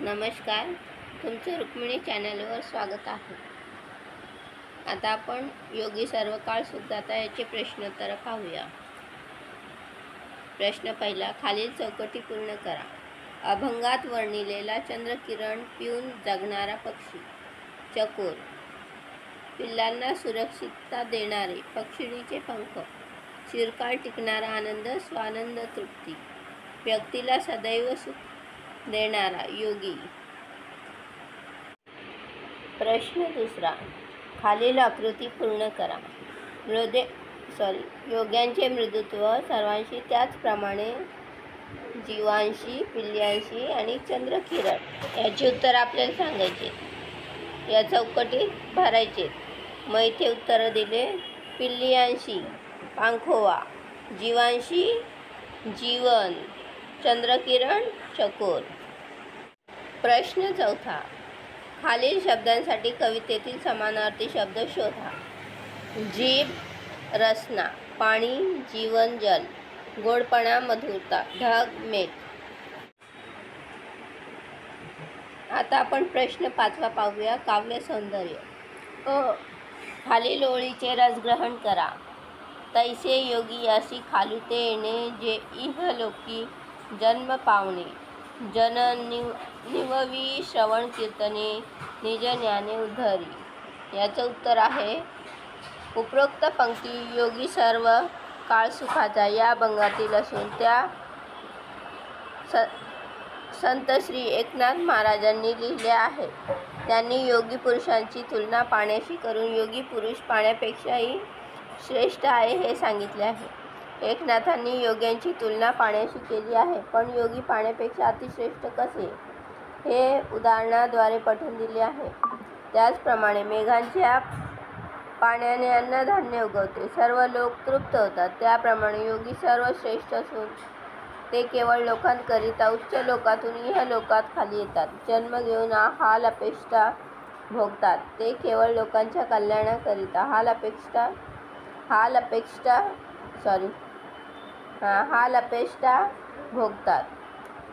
नमस्कार, तुमचं रुक्मिणी चॅनलवर स्वागत आहे. आता आपण योगी सर्व काळ सुखदाता याचे प्रश्नोत्तर पाहूया. प्रश्न पहिला, खालील चौकटी पूर्ण करा. अभंगात वर्णिलेला चंद्रकिरण पिऊन जगणारा पक्षी. चकोर. पिल्लांना सुरक्षितता देणारे पक्षिणीचे पंख. चिरकाळ टिकणारा आनंद, स्वानंद तृप्ती. व्यक्तीला सदैव सुख देणारा योगी. प्रश्न दुसरा, खालील आकृती पूर्ण करा. योग्यांचे मृदुत्व सर्वांशी, त्याचप्रमाणे जीवांशी, पिल्ल्यांशी आणि चंद्रकिरण याची उत्तर आपल्याला सांगायचे. या चौकटीत भरायचे. मग इथे उत्तरं दिले. पिल्ल्यांशी पांखोवा, जीवांशी जीवन, चंद्रकिरण चकोर. प्रश्न चौथा, खालील शब्दांसाठी कवितेतील समानार्थी शब्द शोधा. जीभ, रसना. पाणी, जीवन, जल. गोडपणा, मधुरता. ढग, मेघ. आता आपण प्रश्न पाचवा पाहूया. काव्य सौंदर्य. खालील ओळीचे रसग्रहण करा. तैसे योगी अशी खालुते येणे, जे इहलोकी जन्म पावणे. जन निववी श्रवण कीर्तने, निज ज्ञाने उद्धरी. याचं उत्तर आहे. उपरोक्त पंक्ती योगी सर्व काळ सुखाचा या अभंगातील असून त्या संत श्री एकनाथ महाराजांनी लिहिल्या आहेत. त्यांनी योगी पुरुषांची तुलना पाण्याशी करून योगी पुरुष पाण्यापेक्षाही श्रेष्ठ आहे हे सांगितले आहे. एकनाथांनी योग्यांची तुलना पाण्याशी केली आहे, पण योगी पाण्यापेक्षा अतिश्रेष्ठ कसे हे उदाहरणाद्वारे पटवून दिले आहे. त्याचप्रमाणे मेघांच्या पाण्याने अन्नधान्य उगवते, सर्व लोक तृप्त होतात. त्याप्रमाणे योगी सर्वश्रेष्ठ असून ते केवळ लोकांकरिता उच्च लोकातून इहलोकात खाली येतात. जन्म घेऊन हाल अपेष्टा भोगतात. ते केवळ लोकांच्या कल्याणाकरिता हाल अपेष्टा भोगतात.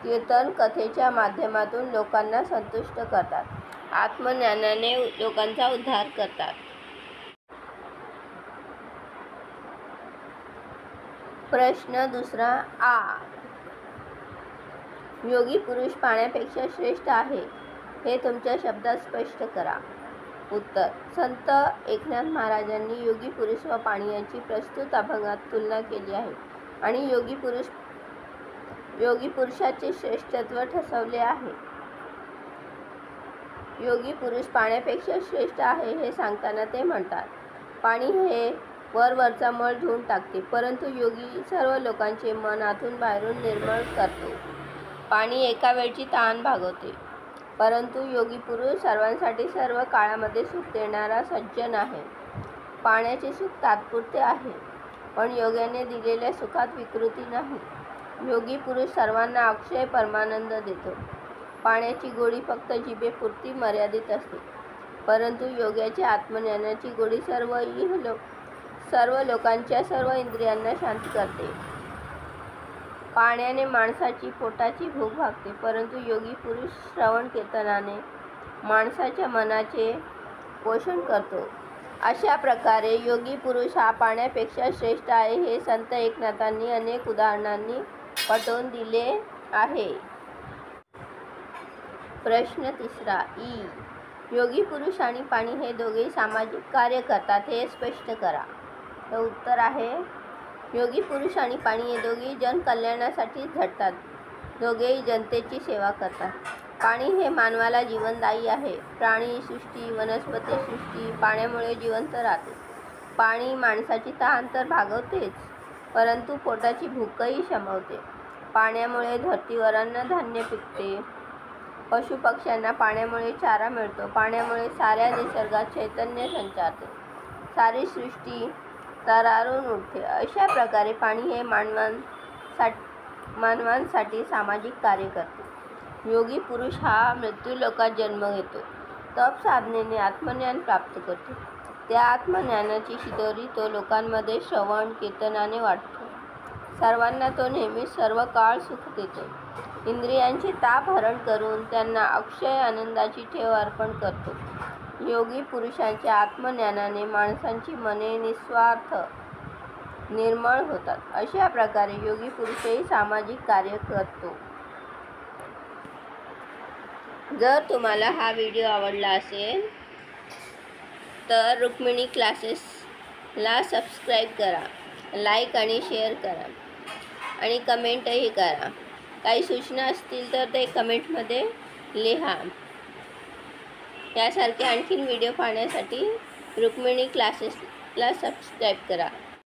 कीर्तन कथेच्या माध्यमातून लोकांना संतुष्ट करतात. आत्मज्ञानाने लोकांचा उद्धार करतात. प्रश्न दुसरा आ. योगी पुरुष पाण्यापेक्षा श्रेष्ठ आहे हे तुमच्या शब्दात स्पष्ट करा. उत्तर. संत एकनाथ महाराजांनी योगी पुरुष व पाणी यांची प्रस्तुत अभंगात तुलना केली आहे आणि योगी पुरुषाचे श्रेष्ठत्व ठसवले आहे. योगी पुरुष पाण्यापेक्षा श्रेष्ठ आहे हे सांगताना ते म्हणतात, पाणी हे वरवरचा मळ धुवून टाकते, परंतु योगी सर्व लोकांचे मन आतून बाहेरून निर्मळ करतो. पाणी एका वेळची तहान भागवते, परंतु योगी पुरुष सर्वांसाठी सर्व काळामध्ये सुख देणारा सज्जन आहे. पाण्याचे सुख तात्पुरते आहे, पण योग्याने दिलेल्या सुखात विकृती नाही. योगी पुरुष सर्वांना अक्षय परमानंद देतो. पाण्याची गोडी फक्त जिभेपुरती मर्यादित असते, परंतु योग्याच्या आत्मज्ञानाची गोडी सर्व लोकांच्या सर्व इंद्रियांना शांत करते. पाण्याने माणसाची पोटाची भूक भागते, परंतु योगी पुरुष श्रवण कीर्तनाने माणसाच्या मनाचे पोषण करतो. अशा प्रकारे योगी पुरुष हा पाण्यापेक्षा श्रेष्ठ आहे हे संत एकनाथांनी अनेक उदाहरणांनी पटवून दिले आहे. प्रश्न तिसरा ई. योगी पुरुष आणि पाणी हे दोघेही सामाजिक कार्य करतात हे स्पष्ट करा. तर उत्तर आहे. योगी पुरुष आणि पाणी हे दोघेही जनकल्याणासाठी झटतात. दोघेही जनतेची सेवा करतात. पाणी हे मानवाला जीवनदायी आहे. प्राणी सृष्टी, वनस्पती सृष्टी पाण्यामुळे जिवंत राहते. पाणी माणसाची तहान तर भागवतेच, परंतु पोटाची भूकही शमवते. पाण्यामुळे धरतीवर अन्नधान्य पिकते. पशुपक्ष्यांना पाण्यामुळे चारा मिळतो. पाण्यामुळे साऱ्या निसर्गात चैतन्य संचारते. सारी सृष्टी तरारून उठते. अशा प्रकारे पाणी हे मानवांसाठी सामाजिक कार्य करते. योगी पुरुष हा मृत्यूलोकात जन्म घेतो. तप साधनेने आत्मज्ञान प्राप्त करतो. त्या आत्मज्ञानाची शिदोरी तो लोकांमध्ये श्रवण कीर्तनाने वाटतो. सर्वांना तो नेहमी सर्व काळ सुख देतो. इंद्रियांचे ताप हरण करून त्यांना अक्षय आनंदाची ठेव अर्पण करतो. योगी पुरुषांच्या आत्मज्ञानाने माणसांची मने निस्वार्थ निर्मळ होतात. अशा प्रकारे योगी पुरुषही सामाजिक कार्य करतो. जर तुम्हाला हा व्हिडिओ आवडला असेल तर रुक्मिणी क्लासेसला सबस्क्राईब करा, लाईक आणि शेअर करा आणि कमेंटही करा. काही सूचना असतील तर ते कमेंटमध्ये लिहा. यासारखे आणखीन व्हिडिओ पाहण्यासाठी रुक्मिणी क्लासेसला सबस्क्राईब करा.